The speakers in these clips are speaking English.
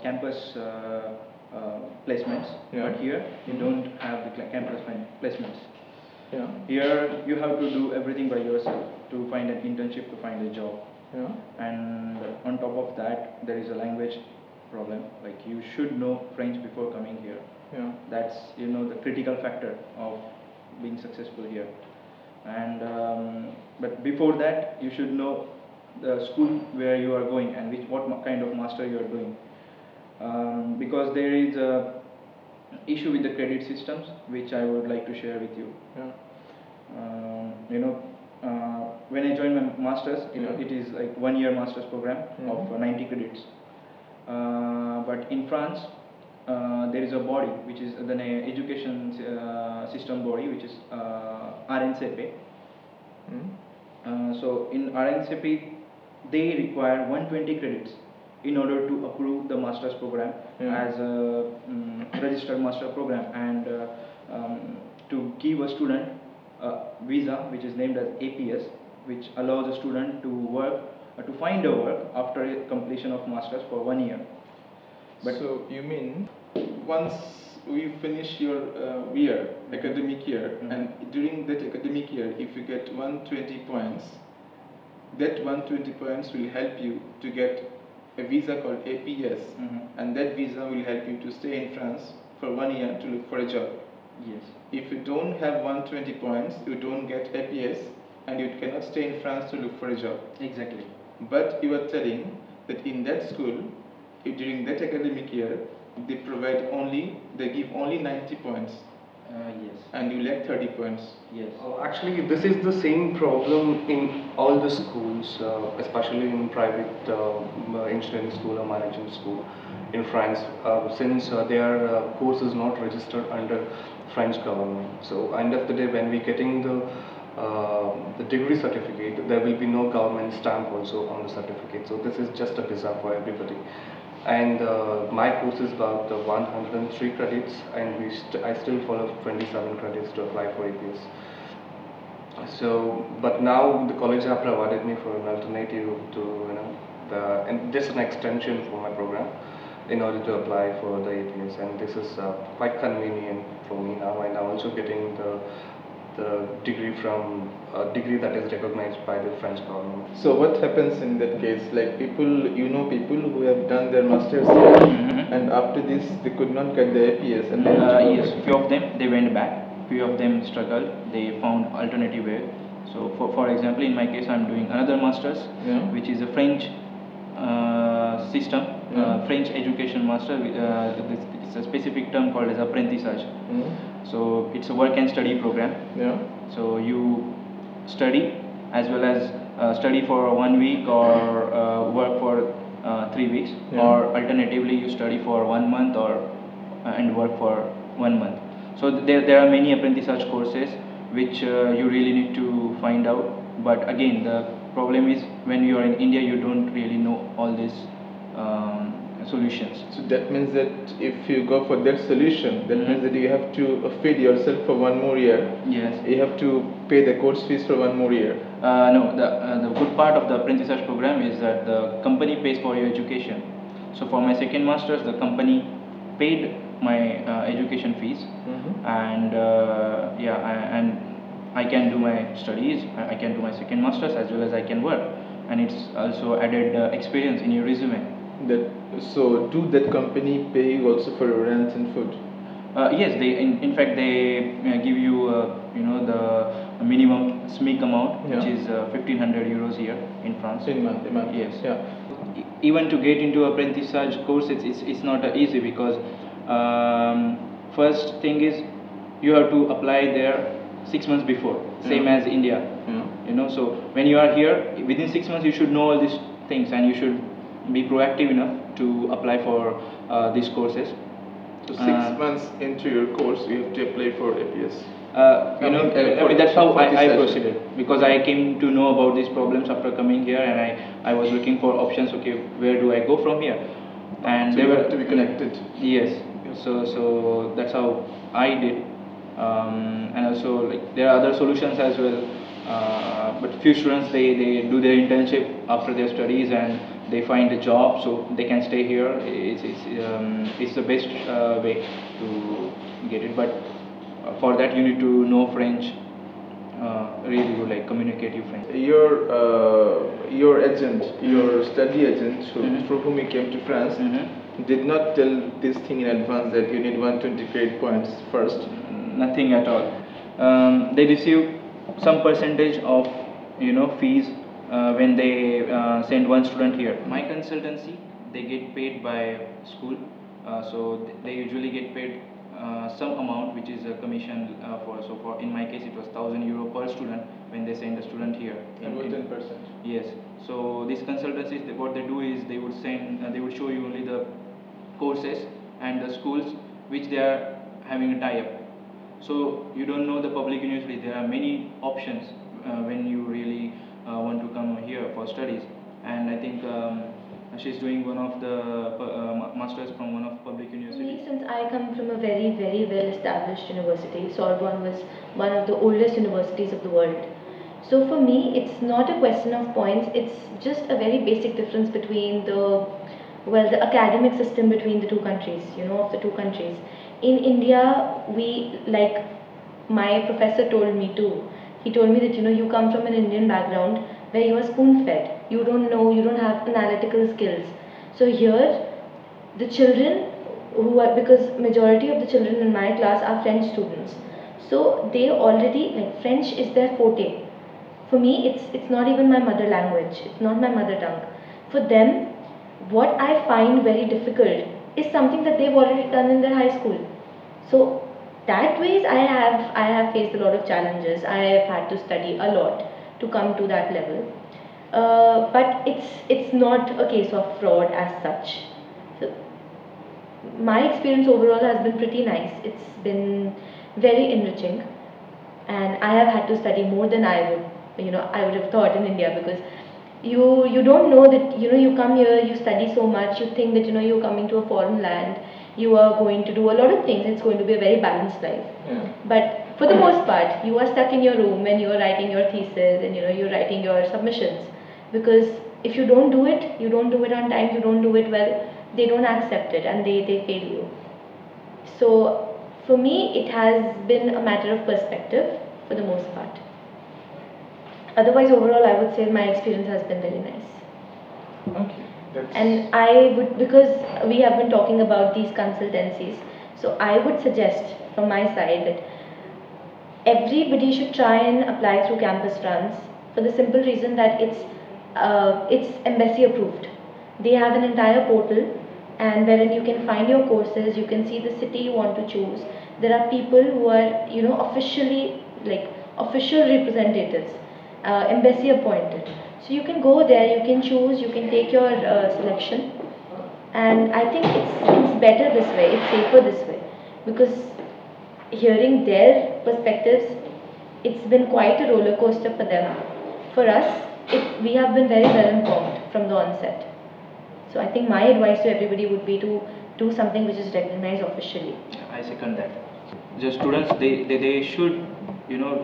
campus placements, but here you don't have the campus placements. Here you have to do everything by yourself to find an internship, to find a job. And on top of that, there is a language problem. Like you should know French before coming here. That's the critical factor of being successful here. And but before that, you should know the school where you are going and what kind of master you are doing. Because there is a issue with the credit systems, which I would like to share with you. When I joined my masters, it is like 1 year masters program of 90 credits. But in France, there is a body which is the education system body, which is RNCP. So in RNCP, they require 120 credits in order to approve the master's program as a registered master program, and to give a student a visa which is named as APS, which allows a student to work to find a work after completion of masters for 1 year. But so you mean once we finish your year, academic year, and during that academic year, if you get 120 points, that 120 points will help you to get a visa called APS, and that visa will help you to stay in France for 1 year to look for a job. Yes. If you don't have 120 points, you don't get APS, and you cannot stay in France to look for a job. Exactly. But you are telling that in that school, during that academic year, they give only 90 points. Yes. And you lack 30 points. Yes. Actually, this is the same problem in all the schools, especially in private engineering school or management school in France, since their course is not registered under French government. So, end of the day, when we getting the degree certificate, there will be no government stamp also on the certificate. So this is just a visa for everybody. And my course is about 103 credits, and I still follow 27 credits to apply for APS. So, but now the college have provided me for an alternative to and this is an extension for my program in order to apply for the APS, and this is quite convenient for me now. And I'm also getting the degree from a degree that is recognized by the French government. So what happens in that case? Like people who have done their masters here, and after this they could not get the APS, and yes, few of them they went back, few of them struggled, they found alternative way. So for example, in my case, I'm doing another masters, which is a French system, French education master. It's a specific term called as apprentissage. So it's a work and study program. So you study as well as study for 1 week or work for 3 weeks, or alternatively you study for 1 month or and work for 1 month. So there are many apprentissage courses which you really need to find out. But again, the problem is when you are in India, you don't really know all these solutions. So that means that if you go for that solution, that means that you have to feed yourself for 1 more year. Yes. You have to pay the course fees for 1 more year. No, the good part of the apprentissage program is that the company pays for your education. So for my second masters, the company paid my education fees, and and I can do my studies, I can do my second masters as well as I can work, and it's also added experience in your resume. So do that company pay you also for rent and food? Yes, they in fact they give you the minimum SMIC amount, which is 1,500 euros here in France. In month. Yes. Even to get into apprentissage course, it's not easy, because first thing is you have to apply there 6 months before, same as India. So when you are here, within 6 months you should know all these things, and you should be proactive enough to apply for these courses. So 6 months into your course, you have to apply for APS. That's how I proceeded, because I came to know about these problems after coming here, and I was looking for options. Okay, where do I go from here? And so they you were have to be connected. Yes. So that's how I did, And also like there are other solutions as well. But few students they do their internship after their studies and they find a job so they can stay here. It's the best way to get it. But for that you need to know French really good, like communicative French. Your agent, your study agent, through whom you came to France, did not tell this thing in advance that you need 120 credit points first? Nothing at all. They receive some percentage of fees when they send one student here. My consultancy, they get paid by school, so they usually get paid some amount which is a commission for in my case it was €1,000 per student when they send a student here. About 10%. Yes. So these consultancies, what they do is they would they would show you only the courses and the schools which they are having a tie-up. So you don't know the public university. There are many options when you really want to come here for studies. And I think she's doing one of the masters from one of public universities. Me, since I come from a very, very well-established university, Sorbonne was one of the oldest universities of the world. So for me, it's not a question of points. It's just a very basic difference between the academic system between the two countries. Of the two countries. In India, like my professor told me too. He told me that you come from an Indian background where you are spoon-fed. You don't know, you don't have analytical skills. So here, the children because majority of the children in my class are French students. So they already, like, French is their forte. For me, it's not even my mother language. It's not my mother tongue. For them, what I find very difficult is something that they've already done in their high school. So that ways I have faced a lot of challenges. I have had to study a lot to come to that level. But it's not a case of fraud as such. So my experience overall has been pretty nice. It's been very enriching, and I have had to study more than I would have thought in India, because you don't know that you come here, you study so much, you think that you're coming to a foreign land, you are going to do a lot of things, it's going to be a very balanced life. But for the most part, you are stuck in your room and you are writing your thesis and you're writing your submissions, because if you don't do it on time, you don't do it well, they don't accept it and they fail you. So for me, it has been a matter of perspective for the most part. Otherwise, overall, I would say my experience has been very nice. Okay. And I would, because we have been talking about these consultancies, so I would suggest from my side that everybody should try and apply through Campus France, for the simple reason that it's embassy approved. They have an entire portal, and wherein you can find your courses, you can see the city you want to choose. There are people who are officially, like, official representatives, embassy appointed. So you can go there, you can choose, you can take your selection, and I think it's better this way, it's safer this way, because hearing their perspectives, it's been quite a roller coaster for them. For us, we have been very well informed from the onset. So I think my advice to everybody would be to do something which is recognized officially. I second that. The students, they should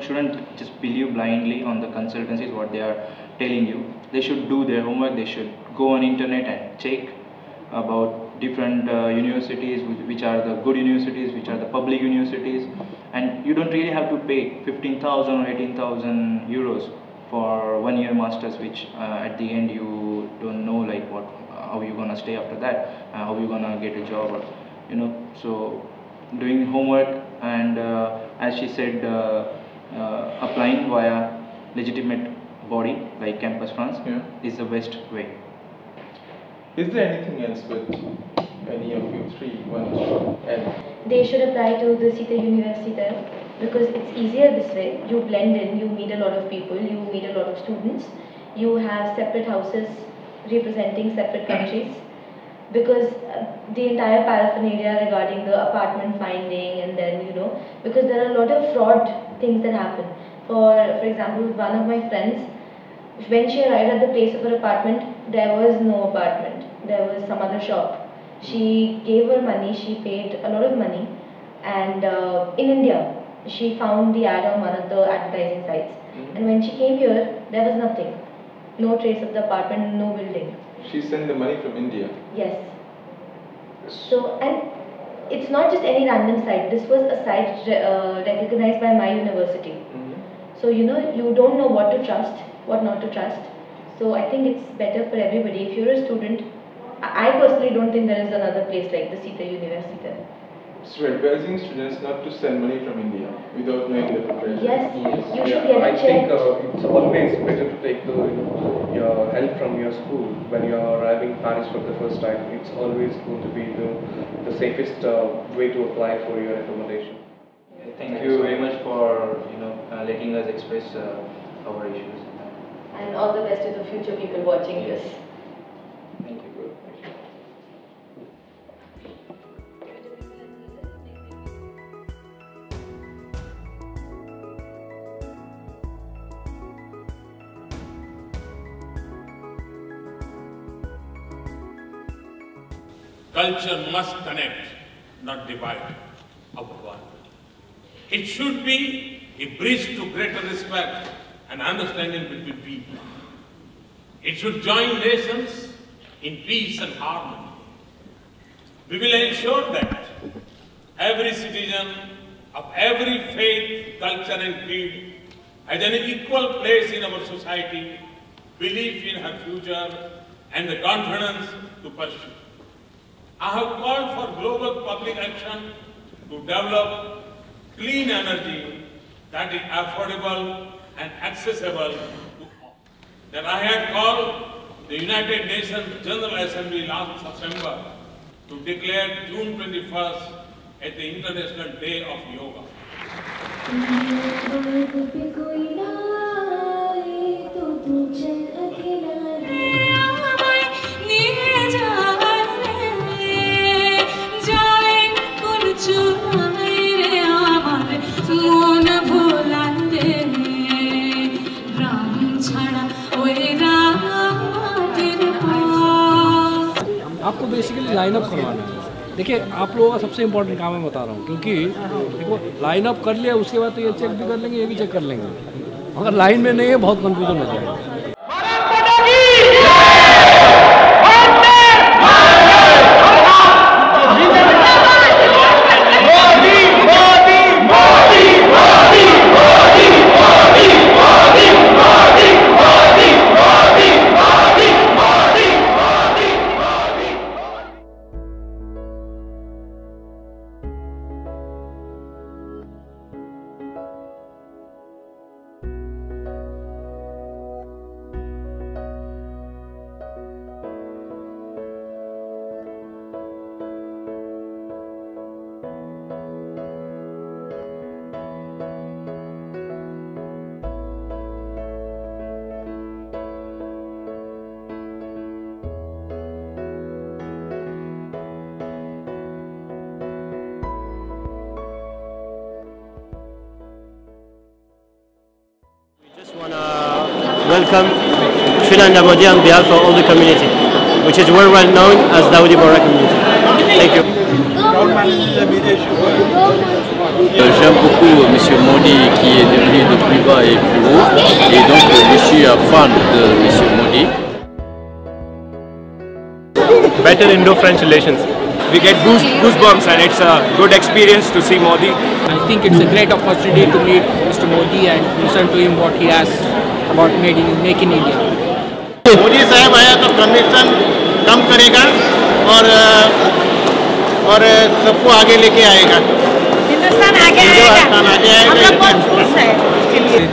shouldn't just believe blindly on the consultancies what they are telling you. They should do their homework. They should go on internet and check about different universities, which are the good universities, which are the public universities, and you don't really have to pay 15,000 or 18,000 euros for 1 year masters, which at the end you don't know like how you gonna stay after that, how you gonna get a job, or so doing homework and as she said, applying via legitimate body like Campus France is the best way. Is there anything else with any of you three want to add? They should apply to the Sikh University there, because it's easier this way. You blend in, you meet a lot of people, you meet a lot of students, you have separate houses representing separate countries, because the entire paraphernalia regarding the apartment finding, and then because there are a lot of fraud things that happen. For example, one of my friends, when she arrived at the place of her apartment, there was no apartment, there was some other shop. She gave her money, she paid a lot of money, and in India, she found the ad on one of the advertising sites. And when she came here, there was nothing. No trace of the apartment, no building. She sent the money from India? Yes. So, and it's not just any random site. This was a site recognized by my university. So, you know, you don't know what to trust, what not to trust. So, I think it's better for everybody. If you're a student, I personally don't think there is another place like the Sita University. So, advising students not to send money from India without knowing the preparation. Yes, you should get I it think checked. it's always better to take your help from your school when you are arriving Paris for the first time. It's always going to be the safest way to apply for your accommodation. Thank you very much for letting us express our issues. And all the best to the future people watching this. Thank you. Culture must connect, not divide our world. It should be a bridge to greater respect and understanding between people. It should join nations in peace and harmony. We will ensure that every citizen of every faith, culture and creed has an equal place in our society, belief in her future and the confidence to pursue. I have called for global public action to develop clean energy that is affordable and accessible to all. That I had called the United Nations General Assembly last September to declare June 21st as the International Day of Yoga. आपको basically line up करवाना है। देखिए आप लोगों का सबसे important काम मैं बता रहा हूँ, क्योंकि देखो लाइन अप कर लिया उसके बाद तो ये चेक भी कर लेंगे, ये भी चेक कर लेंगे। अगर लाइन में नहीं है बहुत कंफ्यूजन हो जाएगा। Welcome Sri Modi on behalf of all the community, which is worldwide known as Dawoodi Bohra community. Thank you. J'aime beaucoup M. Modi qui est devenu de plus bas et plus haut, et donc je suis fan de M. Modi. Better Indo-French relations. We get goosebumps and it's a good experience to see Modi. I think it's a great opportunity to meet Mr. Modi and listen to him what he has about Make in India. Modi साहब आया तो commission कम करेगा और सबको आगे लेके आएगा। हिंदुस्तान आगे आएगा।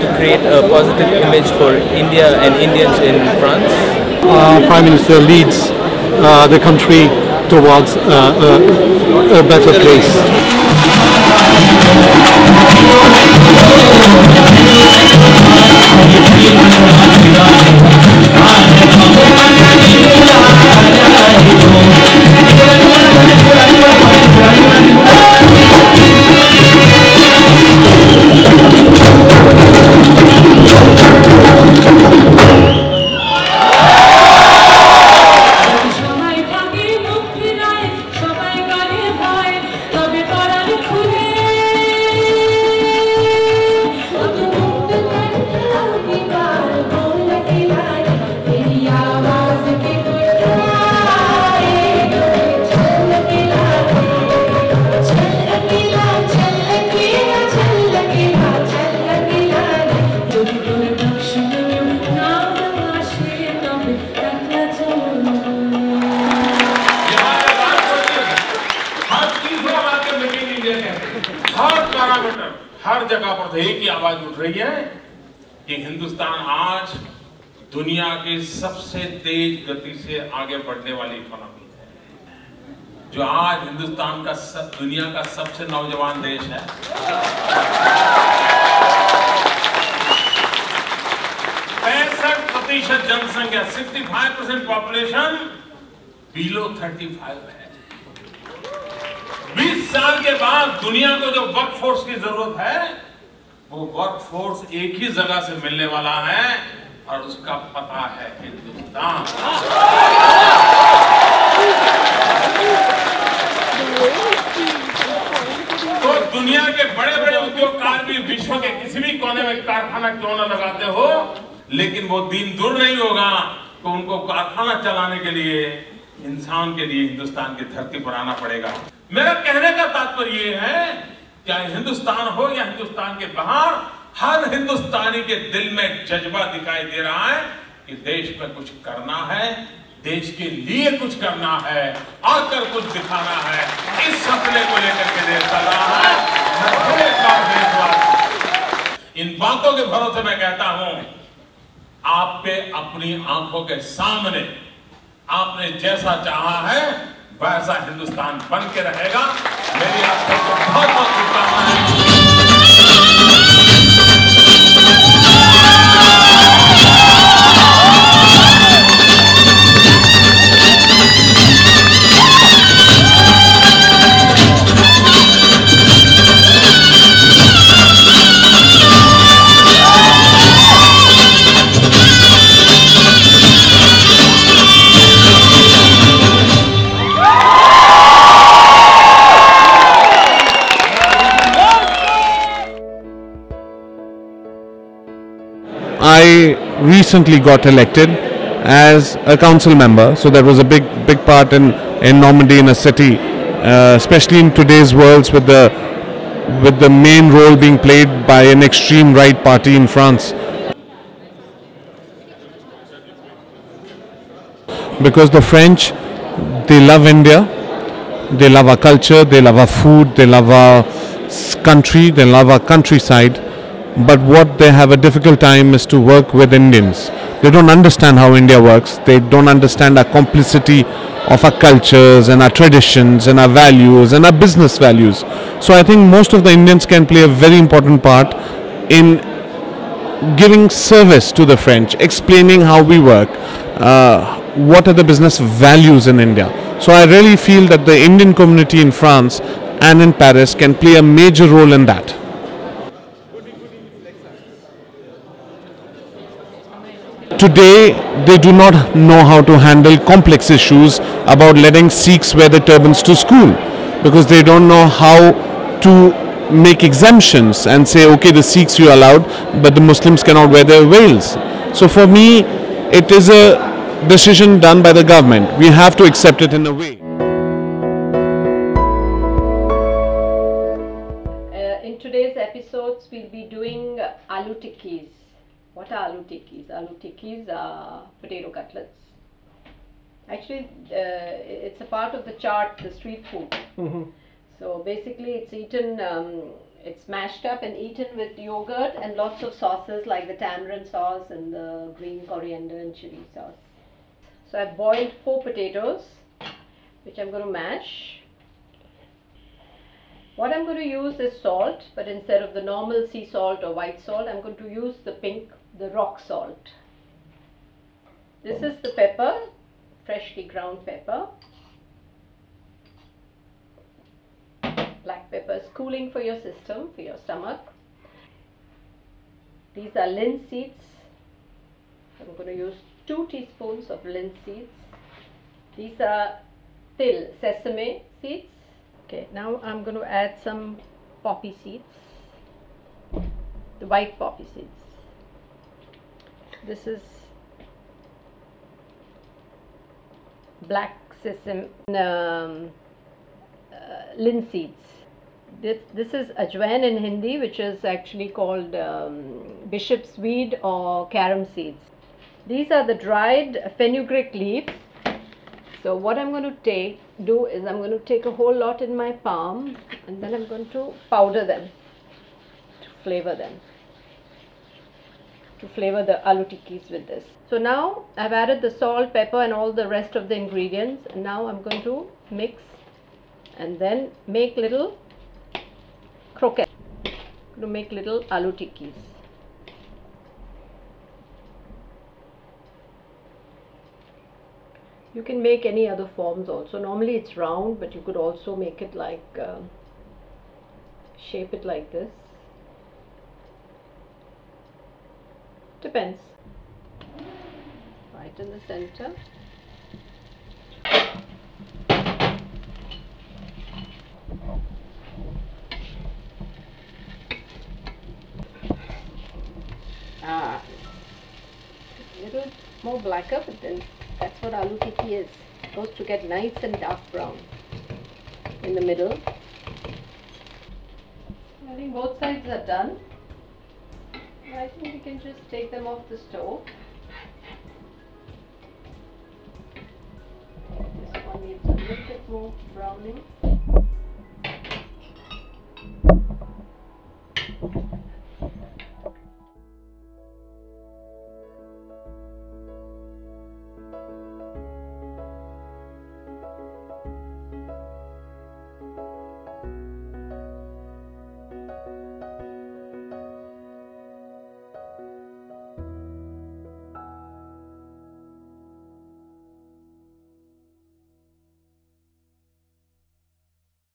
To create a positive image for India and Indians in France. Prime Minister leads the country towards a better place. जगह पर तो एक ही आवाज उठ रही है कि हिंदुस्तान आज दुनिया की सबसे तेज गति से आगे बढ़ने वाली इकोनॉमी है, जो आज हिंदुस्तान का दुनिया का सबसे नौजवान देश है। 65% जनसंख्या, 65% पॉपुलेशन बिलो 35 है। 20 साल के बाद दुनिया को जो वर्क फोर्स की जरूरत है, वो वर्क फोर्स एक ही जगह से मिलने वाला है और उसका पता है हिंदुस्तान। तो दुनिया के बड़े बड़े उद्योगकार भी विश्व के किसी भी कोने में कारखाना क्यों न लगाते हो, लेकिन वो दिन दूर नहीं होगा तो उनको कारखाना चलाने के लिए इंसान के लिए हिंदुस्तान की धरती पर आना पड़ेगा। मेरा कहने का तात्पर्य ये है, चाहे हिंदुस्तान हो या हिंदुस्तान के बाहर, हर हिंदुस्तानी के दिल में जज्बा दिखाई दे रहा है कि देश में कुछ करना है, देश के लिए कुछ करना है, आकर कुछ दिखाना है। इस सपने को लेकर के देश चल रहा है। इन बातों के भरोसे मैं कहता हूं, आप पे अपनी आंखों के सामने आपने जैसा चाहा है वैसा हिंदुस्तान बन के रहेगा। मेरी आप सबको बहुत बहुत शुभकामनाएं। I recently got elected as a council member, so that was a big part in Normandy, in a city, especially in today's world with the main role being played by an extreme right party in France. Because the French, they love India, they love our culture, they love our food, they love our country, they love our countryside. But what they have a difficult time is to work with Indians. They don't understand how India works. They don't understand our complicity of our cultures and our traditions and our values and our business values. So I think most of the Indians can play a very important part in giving service to the French, explaining how we work, what are the business values in India. So I really feel that the Indian community in France and in Paris can play a major role in that. Today, they do not know how to handle complex issues about letting Sikhs wear the turbans to school, because they don't know how to make exemptions and say, okay, the Sikhs you allowed, but the Muslims cannot wear their veils. So for me, it is a decision done by the government. We have to accept it in a way. In today's episodes, we'll be doing aloo tikkis. What are aloo tikkis? Aloo tikkis are potato cutlets. Actually, it's a part of the chaat, the street food. So basically, it's eaten, it's mashed up and eaten with yogurt and lots of sauces like the tamarind sauce and the green coriander and chili sauce. So I've boiled 4 potatoes, which I'm going to mash. What I'm going to use is salt, but instead of the normal sea salt or white salt, I'm going to use the rock salt. This is the pepper, freshly ground pepper. Black pepper is cooling for your system, for your stomach. These are linseeds. I'm going to use 2 teaspoons of linseeds. These are til, sesame seeds. Okay, now I'm going to add some poppy seeds, the white poppy seeds. This is black sesame, linseeds. This is ajwain in Hindi, which is actually called bishop's weed or carom seeds. These are the dried fenugreek leaves. So what I'm going to do is I'm going to take a whole lot in my palm and then I'm going to powder them. flavor them. To flavor the aloo tikkis with this. So now I've added the salt, pepper and all the rest of the ingredients, and now I'm going to mix and then make little croquettes. To make little aloo tikkis. You can make any other forms also. Normally it's round, but you could also make it like shape it like this. Depends. Right in the center. A little more blacker, but then that's what aloo tikki is. It's supposed to get nice and dark brown in the middle. I think both sides are done. I think we can just take them off the stove. This one needs a little bit more browning.